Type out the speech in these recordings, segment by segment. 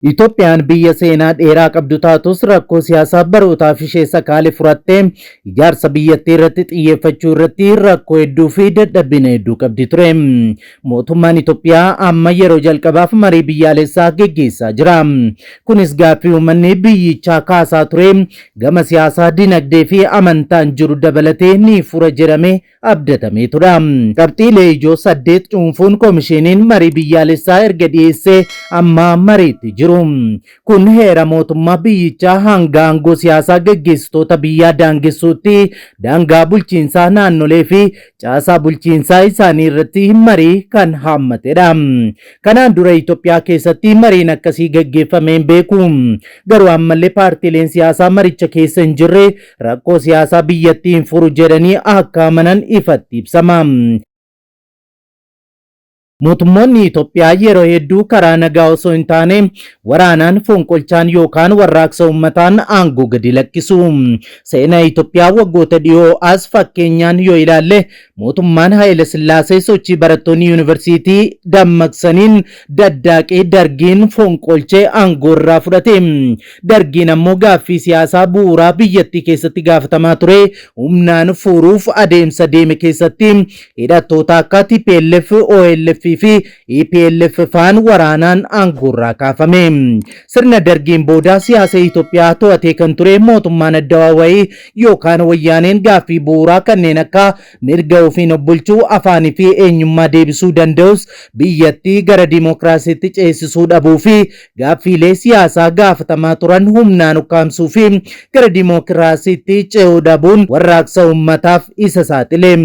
Itoophiyaan biyya seenaa dheeraa qabdu taatus rakkoo siyaasaa barootaaf ishee sakaalee furattee ijaarsa biyyattii irratti xiyyeeffachuu irratti rakkoo hedduu fi dadhabina hedduu qabdi ture. Mootummaan Itoophiyaa amma yeroo jalqabaaf marii biyyaalessaa geggeessaa jira. Kunis gaaffii uummanni biyyichaa kaasaa ture gama siyaasaa, dinagdee fi amantaan jiru dabalatee ni fura jedhamee abdatamee ture. Qabxiilee ijoo 8 cuunfuun koomishiniin marii biyyaalessaa erga dhiyeessee amma mariitti jiru. Kun heera mootummaa biyyichaa hanga aangoo siyaasaa gaggeessitoota biyyaa daangessuutti daangaa bulchiinsaa naannolee fi caasaa bulchiinsaa isaanii irratti marii kan haammatedha. Kanaan dura Itoophiyaa keessatti mariin akkasii gaggeeffamee hin beeku. Garuu ammallee paartiileen siyaasaa maricha keessa hin jirre rakkoo siyaasaa biyyattiin furu jedhanii akka amanan ifatti ibsama. Mootummoonni Itoophiyaa yeroo hedduu karaa nagaa osoo hin taane waraanaan, fonqolchaan yookaan warraaqsa uummataan aangoo gadi lakkisu. Seenaa Itoophiyaa waggoota dhiyoo as fakkeenyaan yoo ilaalle mootummaan Haayile Sillaasee sochii barattoonni yuunivarsiitii dammaqsaniin daddaaqee Dargiin fonqolchee aangoo irraa fudhate. Dargiin ammoo gaaffii siyaasaa bu'uuraa biyyattii keessatti gaafatamaa ture humnaan furuuf adeemsa deeme keessatti hidhattoota akka TPLF, OLF fi EPLF faan waraanaan aangoo irraa kaafame. Sirna Dargiin booda siyaasa Itoophiyaa to'atee kan ture mootummaan Addawaawayii yookaan wayyaaneen gaaffii bu'uuraa kanneen akka mirga ofiin of bulchuu, afaanii fi eenyummaa deebisuu danda'us biyyattii gara dimookiraasiitti ceesisuu dhabuu fi gaaffiilee siyaasaa gaafatamaa turan humnaan ukkaamsuu fi gara dimookiraasiitti ce'uu dhabuun warraaqsa uummataaf isa saaxile.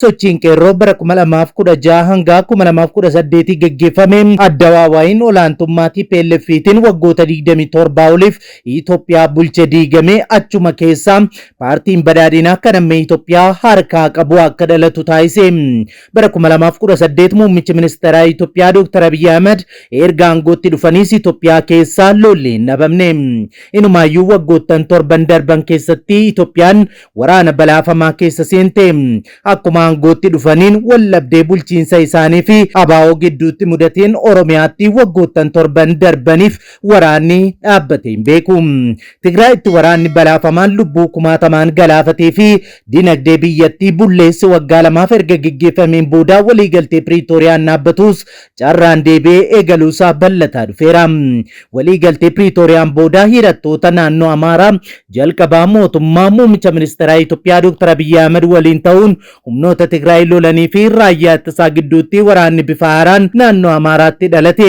Sochiin qeerroo bara 2016 hanga 2018 gaggeeffame Addawaawayiin olaantummaa TPLFtiin waggoota 27 oliif Itoophiyaa bulche diigame. Achuma keessaa paartiin badhaadhinaa kan amma Itoophiyaa harkaa qabu akka dhalatu taasise. Bara 2018 muummichi ministeeraa Itoophiyaa Dr. Abiy Ahmed erga aangootti dhufaniis Itoophiyaa keessaa lolli hin dhabamne. Inumaayyuu waggoottan 7 darban keessatti Itoophiyaan waraana balaafamaa keessa seente. Akkuma aangootti dhufaniin wallabdee bulchiinsa isaanii fi ABO gidduutti mudateen Oromiyaatti waggoottan 7 darbaniif waraanni dhaabbate hin beeku. Tigraayitti waraanni balaafamaan lubbuu kumaatamaan galaafatee fi dinagdee biyyattii bulleessi waggaa 2 erga gaggeeffameen booda waliigaltee Piriitooriyaan dhaabbatus carraan deebi'ee eegaluusaa bal'ataa dhufeera. Waliigaltee Piriitooriyaan booda hidhattoota naannoo Amaaraa jalqabaa mootummaa muummicha ministeeraa Itoophiyaa Dr. Abiy Ahmed waliin ta'uun humnoota Tigraay lolanii fi raayyaa ittisaa gidduutti waraanni bifa haaraan naannoo Amaaraatti dhalate.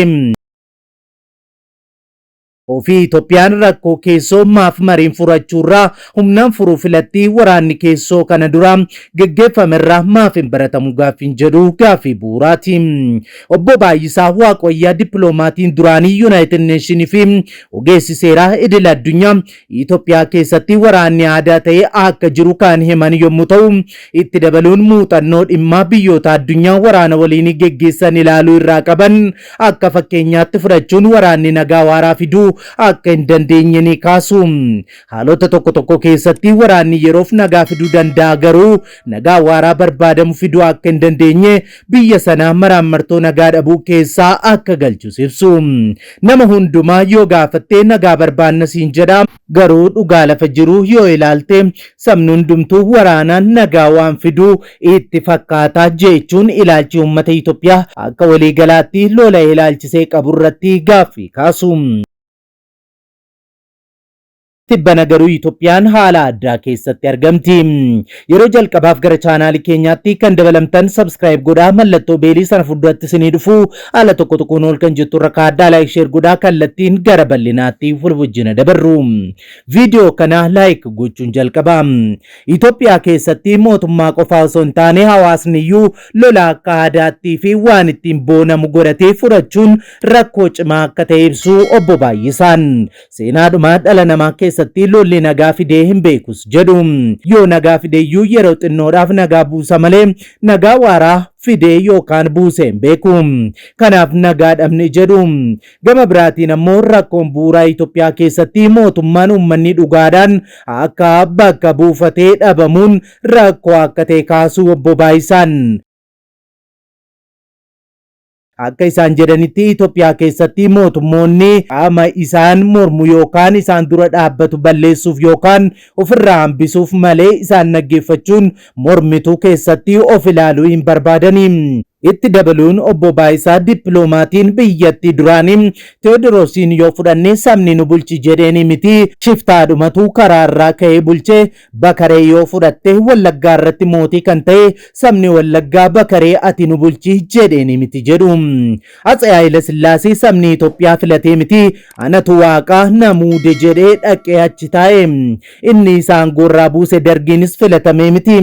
Ofii Itoophiyaan rakkoo keessoo maaf mariin furachuurraa humnaan furuu filatti waraanni keessoo kana dura gaggeeffamerraa maaf hin baratamu gaaffiin jedhu gaaffii bu'uuraati. Obbo Baay'isaa Waaqayyaa dippiloomaatiin duraanii Yuunaayitid Neeshinii fi ogeessi seeraa idil addunyaa Itoophiyaa keessatti waraanni aadaa ta'ee akka jiru kan himan yommuu ta'u, itti dabaluun muuxannoo dhimma biyyoota addunyaa waraana waliin geggeessan ilaaluu irraa qaban akka fakkeenyaatti fudhachuun waraanni nagaa waaraa fiduu akka hin dandeenye ni kaasu. Haalota tokko tokko keessatti waraanni yeroof nagaa fiduu danda'a, garuu nagaa waaraa barbaadamu fiduu akka hin dandeenye biyya sanaa maraammartoo nagaa dhabuu keessaa akka galchus ibsu. Nama hundumaa yoo gaafattee nagaa barbaanna siin jedha, garuu dhugaa lafa jiru yoo ilaalte sabni hundumtuu waraanaan nagaa waan fiduu itti fakkaataa jechuun ilaalchi uummata Itoophiyaa akka waliigalaatti lola ilaalchisee qabu irratti gaaffii kaasu. Tibbana garuu Itoophiyaan haala addaa keessatti argamti. Yeroo jalqabaaf gara chaanaali keenyaatti kan dabalamtan subscribe godhaa, mallattoo beelii sana fuulduratti isinii dhufu haala tokko tokkoon ol kan jettu rakkaa addaa like share godhaa, kallattiin gara bal'inaatti wal wajjina dabarru. Viidiyoo kana like gochuun jalqaba. Itoophiyaa keessatti mootummaa qofaa osoo hin taane hawaasni iyyuu lola akka aadaattii fi waan ittiin boonamu godhatee fudhachuun rakkoo cimaa akka ta'e ibsu obbo Baay'isaan. Seenaadhuma dhala namaa keessatti lolli nagaa fidee hin beekus jedhu. Yoo nagaa fideeyyuu yeroo xinnoodhaaf nagaa buusa malee nagaa waaraa fidee yookaan buusee hin beeku. Kanaaf nagaa dhabne jedhu. Gama biraatiin ammoo rakkoon bu'uuraa Itoophiyaa keessatti mootummaan uummanni dhugaadhaan akka bakka buufatee dhabamuun rakkoo akka ta'e kaasuu obbo Baay'isaan. akka isaan jedhanitti Itoophiyaa keessatti mootummoonni qaama isaan mormu yookaan isaan dura dhaabbatu balleessuuf yookaan ofirraa hambisuuf malee isaan dhaggeeffachuun mormituu keessatti of ilaaluu hin barbaadani. Itti dabaluun obbo Baayisaa dippiloomatiin biyyattii duraanii Tewoodiroosiin yoo fudhanne sabni nu bulchi jedheeni miti shiftaadhumatu karaarraa ka'ee bulchee Bakaree yoo fudhatte Wallaggaa irratti mootii kan ta'e sabni Wallaggaa Bakaree ati nu bulchi jedheeni miti jedhu. Atse Haayile Sillaasee sabni Itoophiyaa filatee miti anatu waaqa na muude jedhee dhaqee achi taa'e. Inni isaan gorraa buuse Dargiinis filatamee miti.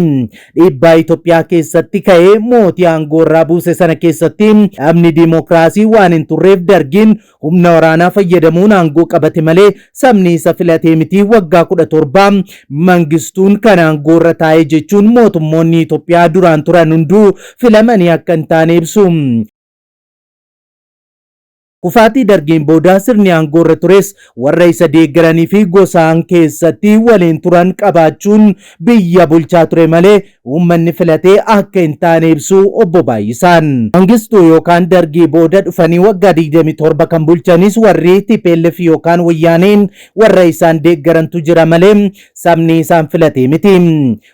Dhiibbaa Itoophiyaa keessatti ka'ee mootii aangorraa buuse sana keessatti dhaabni diimokiraasii waan hin turreef Dargiin humna waraanaa fayyadamuun aangoo qabate malee sabni isa filatee miti. Waggaa 17 Mangistuun kan aangoorra taa'e jechuun mootummoonni Itoophiyaa duraan turan hunduu filamanii akka hin taane ibsu. Kufaatii Dargiin booda sirni aangoorra tures warra isa deeggaranii fi gosaan keessatti waliin turan qabaachuun biyya bulchaa ture malee uummanni filatee akka hin taane ibsu obbo Baay'isaan. Mangistuu yookaan Dargii booda dhufanii waggaa 27 kan bulchanis warri TPLF yookaan Wayyaaneen warra isaan deeggarantu jira malee sabni isaan filatee miti.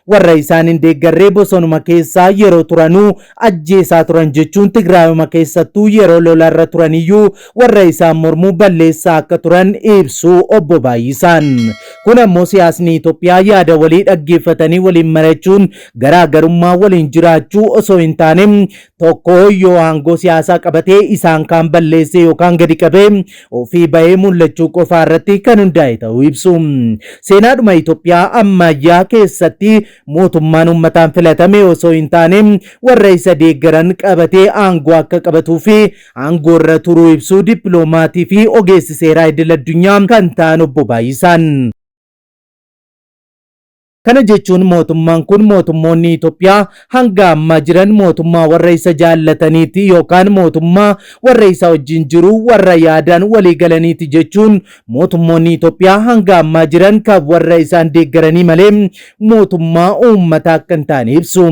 Warra isaan hin deeggarree bosonuma keessaa yeroo turanuu ajjeesaa turan jechuun Tigraayuma keessattuu yeroo lolarra turaniyyuu warra isaan mormuu balleessaa akka turan ibsu obbo Baay'isaan. Kun ammoo siyaasni Itoophiyaa yaada walii dhaggeeffatanii waliin mari'achuun garaagarummaa waliin jiraachuu osoo hin taane tokko yoo aangoo siyaasaa qabatee isaan kaan balleessee yookaan gadi qabee ofii bahee mul'achuu qofaa irratti kan hundaa'e ta'uu ibsu. Seenaadhuma Itoophiyaa ammayyaa keessatti mootummaan uummataan filatame osoo hin taane warra isa deeggaran qabatee aangoo akka qabatuu fi aangoo irra turuu ibsu dippiloomatii fi ogeessi seeraa idil addunyaa kan ta'an obbo Baay'isaan. Kana jechuun mootummaan kun mootummoonni Itoophiyaa hanga ammaa jiran mootummaa warra isa jaallataniiti yookaan mootummaa warra isa wajjin jiru warra yaadaan walii galaniiti jechuun mootummoonni Itoophiyaa hanga ammaa jiran kan warra isaan deeggaranii malee mootummaa uummataa akka hin taane ibsu.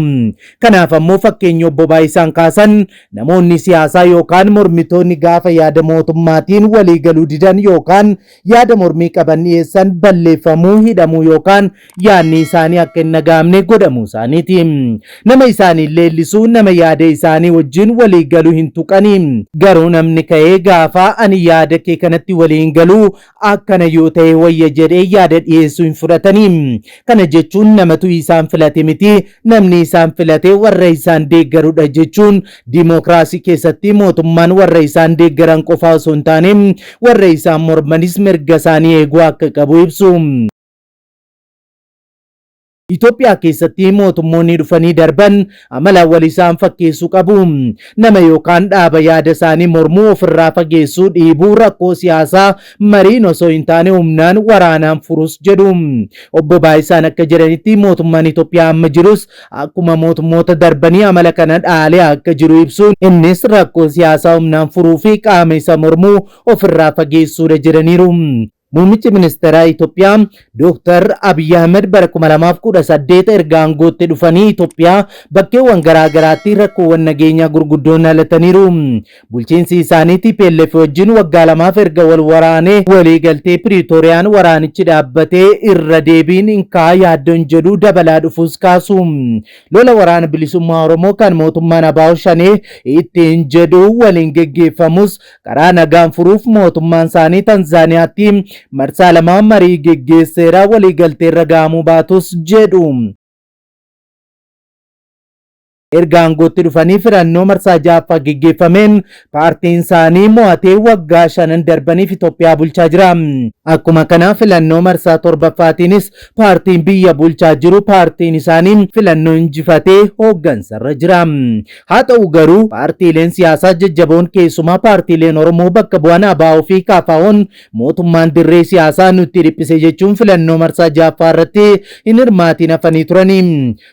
Kanaaf ammoo fakkeenya obbo Baay'isaan kaasan namoonni siyaasaa yookaan mormitoonni gaafa yaada mootummaatiin walii galuu didan yookaan yaada mormii qaban dhiyeessan balleeffamuu hidhamuu yookaan yaadni isaanii akka hin dhaga'amne godhamuu isaaniiti. Nama isaanii leellisuu nama yaada isaanii wajjin walii galuu hin tuqanii. Garuu namni ka'ee gaafa ani yaada kee kanatti waliin galuu akkana yoo ta'e wayya jedhee yaada dhiyeessuu hin fudhatanii. Kana jechuun namatu isaan filate miti namni isaan filate warra isaan deeggarudha jechuun diimokiraasii keessatti mootummaan warra isaan deeggaran qofaa osoo hin taane warra isaan mormanis mirga isaanii eeguu akka qabu ibsu. Itoophiyaa keessatti mootummoonni dhufanii darban amala wal isaan fakkeessuu qabu. Nama yookaan dhaaba yaada isaanii mormuu ofirraa fageessuu dhiibuu rakkoo siyaasaa mariin osoo hin taane humnaan waraanaan furus jedhu. Obbo Baay'isaan akka jedhanitti mootummaan Itoophiyaa amma jirus akkuma mootummoota darbanii amala kana dhaalee akka jiru ibsuun innis rakkoo siyaasaa humnaan furuu fi qaama isa mormuu ofirraa fageessuudha jedhaniiru. Muummichi ministeeraa Itoophiyaa Dr. Abiy Ahmed bara 2018 erga aangootti dhufanii Itoophiyaa bakkeewwan garaagaraatti rakkoowwan nageenyaa gurguddoon halataniiru. Bulchiinsi isaanii TPLF wajjin waggaa 2 erga wal waraanee walii galtee Piriitooriyaan waraanichi dhaabbatee irra deebiin inkaa yaaddoon jedhu dabalaa dhufuus kaasu. Lola waraana bilisummaa Oromoo kan mootummaan ABO Shanee ittiin jedhu waliin geggeeffamus karaa nagaan furuuf mootummaan isaanii Tanzaaniyaatti marsaa lama marii geggeesseera walii galtee irra gahamuu baatus jedhu. Erga aangootti dhufanii filannoo marsaa 6ffaa geggeeffameen paartiin isaanii mo'atee waggaa 5 darbaniif Itoophiyaa bulchaa jira. Akkuma kana filannoo marsaa 7ffaatiinis paartiin biyya bulchaa jiru paartiin isaanii filannoo injifatee hooggansarra jira. Haa ta'u garuu paartiileen siyaasaa jajjaboon keessumaa paartiileen Oromoo bakka bu'an ABO fi KFO'n mootummaan dirree siyaasaa nutti dhiphise jechuun filannoo marsaa 6ffaa irratti hin hirmaatiin hafanii turani.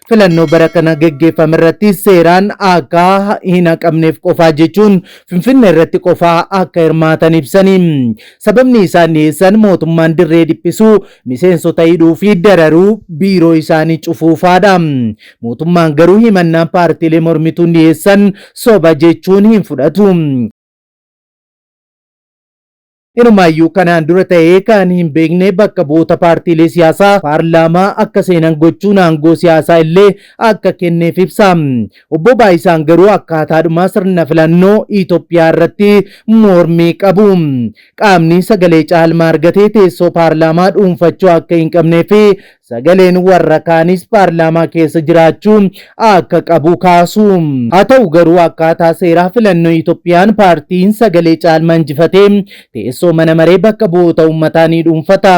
Filannoo bara kana geggeeffame irratti seeraan akka hin haqamneef qofaa jechuun Finfinnee irratti qofaa akka hirmaatan ibsanii. Sababni isaan dhiyeessan mootummaan dirree dhiphisuu, miseensota hidhuu fi dararuu biiroo isaanii cufuufaadha. Mootummaan garuu himannaan paartiilee mormituun dhiyeessan soba jechuun hin fudhatu. Inumaayyuu kanaan dura ta'ee kan hin beekne bakka bu'oota paartiilee siyaasaa paarlaamaa akka seenan gochuun aangoo siyaasaa illee akka kenneef ibsa. Obbo Baayisaan garuu akkaataadhuma sirna filannoo Itoophiyaa irratti mormii qabu. Qaamni sagalee caalmaa argatee teessoo paarlaamaa dhuunfachuu akka hin qabnee fi sagaleen warra kaanis paarlaamaa keessa jiraachuu akka qabu kaasu. Haa ta'u garuu akkaataa seeraa filannoo Itoophiyaan paartiin sagalee caalmaa injifatee teessoo mana maree bakka bu'oota uummataa ni dhuunfata.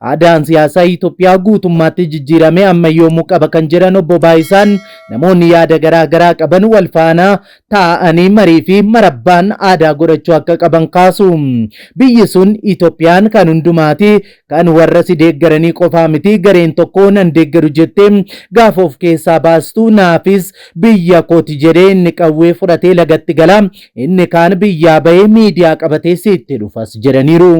Aadaan siyaasaa Itoophiyaa guutummaatti jijjiiramee ammayyoomuu qaba kan jedhan Obbo Baayisaan namoonni yaada garaa qaban wal faana taa'anii marii fi marabbaan aadaa godhachuu akka qaban kaasu. Biyyi sun Itoophiyaan kan hundumaati, kan warra si deeggaranii qofaa miti. Gareen tokko nan deeggaru jettee gaafa of keessaa baastu naafis biyya kooti jedhee inni qawwee fudhatee lagatti gala, inni kaan biyyaa bahee miidiyaa qabatee sitti dhufas jedhaniiru.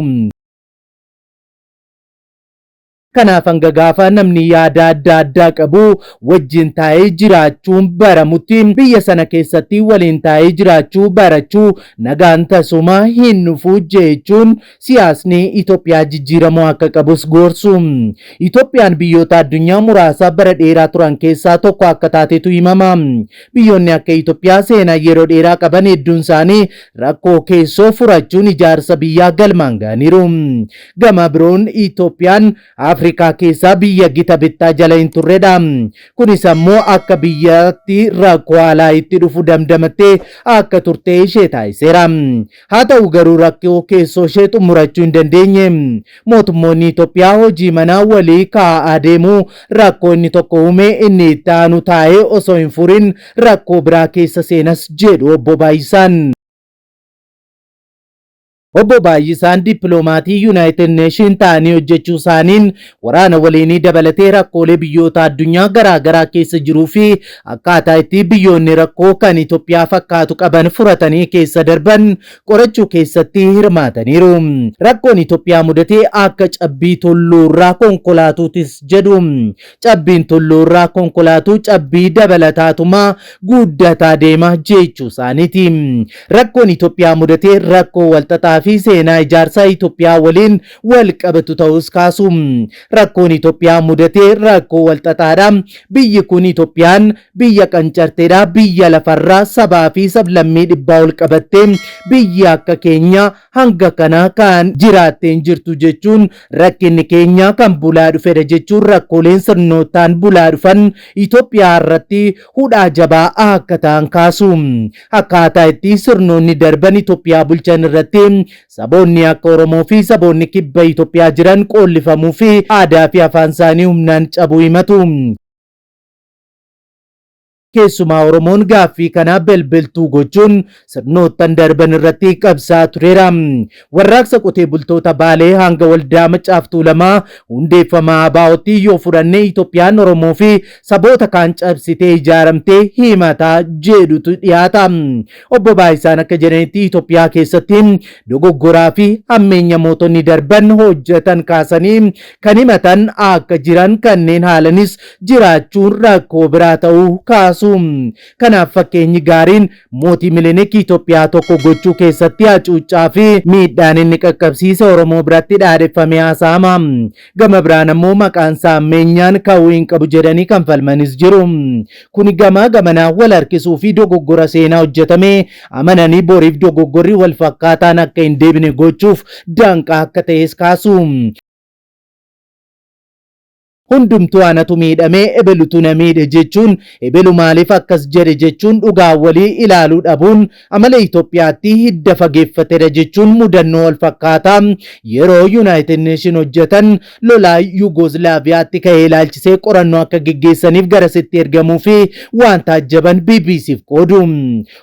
Kanaaf hanga gaafa namni yaada adda qabu wajjin taa'ee jiraachuun baramutti biyya sana keessatti waliin taa'ee jiraachuu barachuu nagaan tasuma hin dhufu jechuun siyaasni Itoophiyaa jijjiiramuu akka qabus gorsu. Itoophiyaan biyyoota addunyaa muraasa bara dheeraa turan keessaa tokko akka taatetu himama. Biyyoonni akka Itoophiyaa seenaa yeroo dheeraa qaban hedduun isaanii rakkoo keessoo furachuun ijaarsa biyyaa galmaan ga'aniiru. Gama biroon Itoophiyaan Afrikaa keessaa biyya gita bittaa jala hin turredha. Kunis ammoo akka biyyatti rakkoo alaa itti dhufu damdamattee akka turte ishee taasiseera. Haa ta'u garuu rakkoo keessoo ishee xumurachuu hin dandeenye. Mootummoonni Itoophiyaa hojii manaa walii kaa'aa deemu rakkoo inni tokko uume inni itti aanu taa'ee osoo hin furin rakkoo biraa keessa seenas jedhu Obbo Baayisaan. Obbo Baayisaan dippiloomatii United Nation ta'anii hojjechuu isaaniin waraana waliinii dabalatee rakkoolee biyyoota addunyaa garaa keessa jiruu fi akkaataa itti biyyoonni rakkoo kan Itoophiyaa fakkaatu qaban furatanii keessa darban qorachuu keessatti hirmaataniiru. Rakkoon Itoophiyaa mudatee akka cabbii tulluurraa konkolaatuutis jedhu. Cabbiin tulluurraa konkolaatuu cabbii dabalataatumaa guddataa deema jechuu isaaniiti. Rakkoon Itoophiyaa mudatee rakkoo walxaxaa fi seenaa ijaarsaa Itoophiyaa waliin wal qabatu ta'us kaasu. Rakkoon Itoophiyaa mudatee rakkoo walxaxaadha. Biyyi kun Itoophiyaan biyya qancarteedha. Biyya lafarraa sabaa fi sablammii dhibbaa ol qabattee biyya akka keenya hanga kana kan jiraatteen jirtu jechuun rakkinni keenya kan bulaa dhufedha jechuun rakkooleen sirnootaan bulaa dhufan Itoophiyaa irratti hudhaa jabaa akka ta'an kaasu. Akkaataa itti sirnoonni darban Itoophiyaa bulchan irratti saboonni akka Oromoo fi saboonni kibba Itoophiyaa jiran qollifamuu fi aadaa fi afaan isaanii humnaan cabuu himatu. Keessumaa Oromoon gaaffii kana belbeltuu gochuun sirnoottan darban irratti qabsaa tureera. Warraaqsa qotee bultoota Baalee hanga waldaa Maccaaf Tuulamaa hundeeffamaa ABO'tti yoo fudhanne Itoophiyaan Oromoo fi saboota kaan cabsitee ijaaramtee himataa jedhutu dhiyaata. Obbo Baayisaan akka jedhanitti Itoophiyaa keessatti dogoggoraa fi hammeenya mootonni darban hojjetan kaasanii kan himatan akka jiran kanneen haalanis jiraachuun rakkoo biraa ta'uu kaasu. Kanaaf fakkeenyi gaariin mootii Minilik Itoophiyaa tokko gochuu keessatti hacuuccaa fi miidhaan inni qaqqabsiise Oromoo biratti dhaadeffamee haasa'ama. Gama biraan ammoo maqaan isaa hammeenyaan ka'uu hin qabu jedhanii kan falmanis jiru. Kuni gamaa gamanaa wal harkisuu fi dogoggora seenaa hojjetamee amananii boriif dogoggorri wal fakkaataan akka hin deebine gochuuf danqaa akka ta'es kaasu. Hundumtuu anatu miidhamee ebelutu na miidhe jechuun ebelu maaliif akkas jedhe jechuun dhugaa walii ilaaluu dhabuun amala Itoophiyaatti hidda fageeffatedha jechuun mudannoo wal fakkaataa yeroo United Nation hojjetan lolaa Yugoslaaviyaatti ka'ee ilaalchisee qorannoo akka geggeessaniif garasitti ergamuu fi waan taajjaban BBC'f qoodu.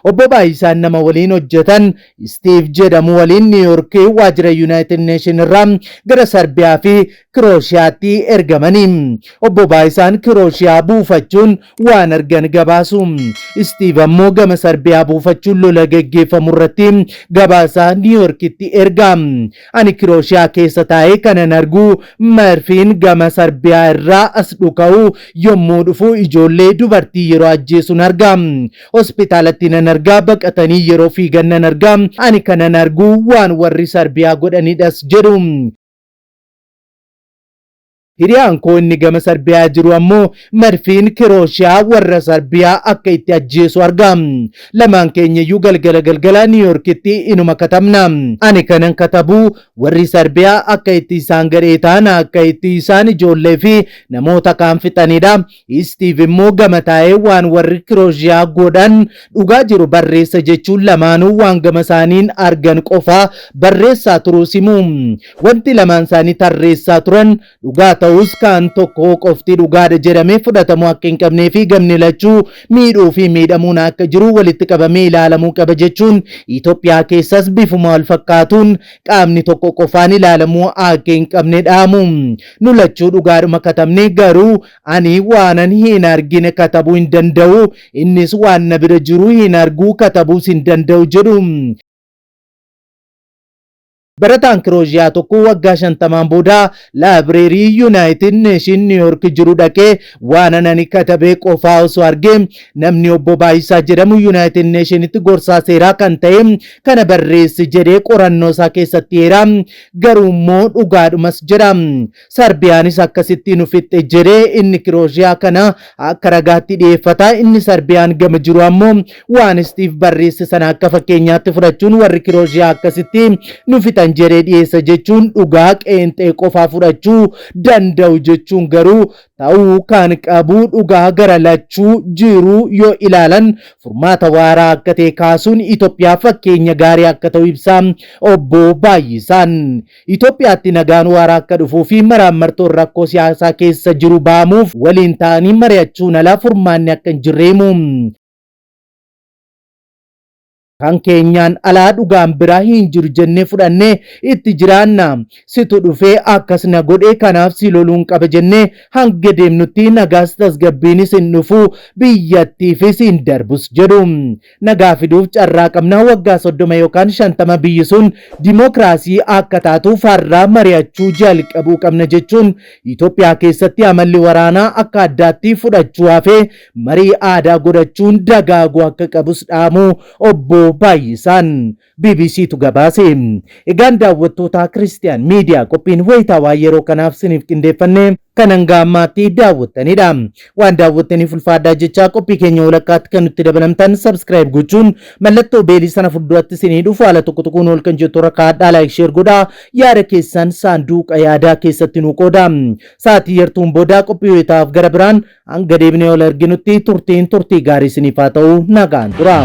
Obbo Baayisaan nama waliin hojjetan Steve jedhamu waliin New York waajjira United Nation irraa gara Sarbiyaa fi Kirooshiyaatti ergamanii. obbo Baayisaan Kirooshiyaa buufachuun waan argan gabaasu. Istiiv ammoo gama Sarbiyaa buufachuun lola geggeeffamu irratti gabaasaa Niiyorkitti erga. Ani Kirooshiyaa keessa taa'ee kanan argu marfiin gama Sarbiyaa irraa as dhuka'u yommuu dhufu ijoollee dubartii yeroo ajjeesuun arga. Hospitaalatti nan argaa baqatanii yeroo fiigan nan arga. Ani kanan argu waan warri Sarbiyaa godhanidhas jedhu. Hiriyaan koo inni gama Sarbiyaa jiru ammoo marfiin Kirooshiyaa warra Sarbiyaa akka itti ajjeesu arga. Lamaan keenyayyuu galgala Niiyorkitti inuma katabna. Ani kanan katabu warri Sarbiyaa akka itti isaan gadhee ta'an akka itti isaan ijoollee fi namoota kaan fixanidha. Istiiv immoo gama taa'ee waan warri Kirooshiyaa godhan dhugaa jiru barreessa jechuun lamaanuu waan gama isaaniin argan qofa barreessaa turuu simu. Wanti lamaan isaanii tarreessaa turan dhugaa ta'us kan tokko qofti dhugaadha jedhamee fudhatamuu akka hin qabnee fi gamni lachuu miidhuu fi miidhamuun akka jiru walitti qabamee ilaalamuu qaba jechuun Itoophiyaa keessas bifuma wal fakkaatuun qaamni tokko qofaan ilaalamuu akka hin qabne dhaamu. Nu lachuu dhugaadhuma katabne garuu ani waanan hin argine katabuu hin danda'u innis waan na bira jiru hin argu katabuus hin danda'u jedhu. Barataan Kirooshiyaa tokko waggaa 50 booda laabireerii Yuunaayitid Neeshin Niiyork jiru dhaqee waan ani katabee qofaa osoo argee namni obbo Baayisaa jedhamu Yuunaayitid Neeshinitti gorsaa seeraa kan ta'e kana barreessi jedhee qorannoo isaa keessatti heera. Garuu immoo dhugaadhumas jedha. Sarbiyaanis akkasitti nu fixxe jedhee inni Kirooshiyaa kana akka ragaatti dhiyeeffata. Inni Sarbiyaan gama jiru ammoo waan Istiiv barreesse sana akka fakkeenyaatti fudhachuun warri Kirooshiyaa akkasitti nu fixan jedhee dhiyeessa jechuun dhugaa qeenxee qofaa fudhachuu danda'u jechuun garuu ta'uu kan qabu dhugaa gara lachuu jiru yoo ilaalan furmaata waaraa akka ta'e kaasuun Itoophiyaa fakkeenya gaarii akka ta'u ibsa obbo Baayisaan. Itoophiyaatti nagaan waaraa akka dhufuu fi maraamartoon rakkoo siyaasaa keessa jiru baamuuf waliin ta'anii mari'achuun alaa furmaanni akka hin jirreemu. Kan keenyaan alaa dhugaan biraa hin jiru jennee fudhannee itti jiraanna. Situ dhufee akkas na godhee kanaaf si loluun qaba jennee hanga deemnutti nagaas tasgabbiinis hin dhufu biyyattiifis hin darbus jedhu. Nagaa fiduuf carraa qabna. Waggaa 30 yookaan 50 biyyi sun dimookiraasii akka taatuuf har'aa mari'achuu jalqabuu qabna jechuun Itoophiyaa keessatti amalli waraanaa akka addaatti fudhachuu hafee marii aadaa godhachuun dagaaguu akka qabus dhaamu obbo Baayisaan BBCtu gabaase. Egaan daawwattoota Kiristiyaan Miidiyaa qophiin wayitaawaa yeroo kanaaf siniif qindeeffannee kan hanga ammaatti daawwattanidha. Waan daawwattaniif ulfaadhaa jechaa qophii keenya walakkaatti kan nutti dabalamtan subscribe gochuun mallattoo beelii sana fuulduratti sinii dhufu haala tokko tokkoon ol kan jettu rakkaadhaa like share godhaa yaada keessan saanduqa yaadaa keessatti nu qoodaa. Sa'aatii yartuun boodaa qophii wayitaaf gara biraan hanga deebinee ol arginutti turtii gaarii siniif haa ta'u nagaan tura.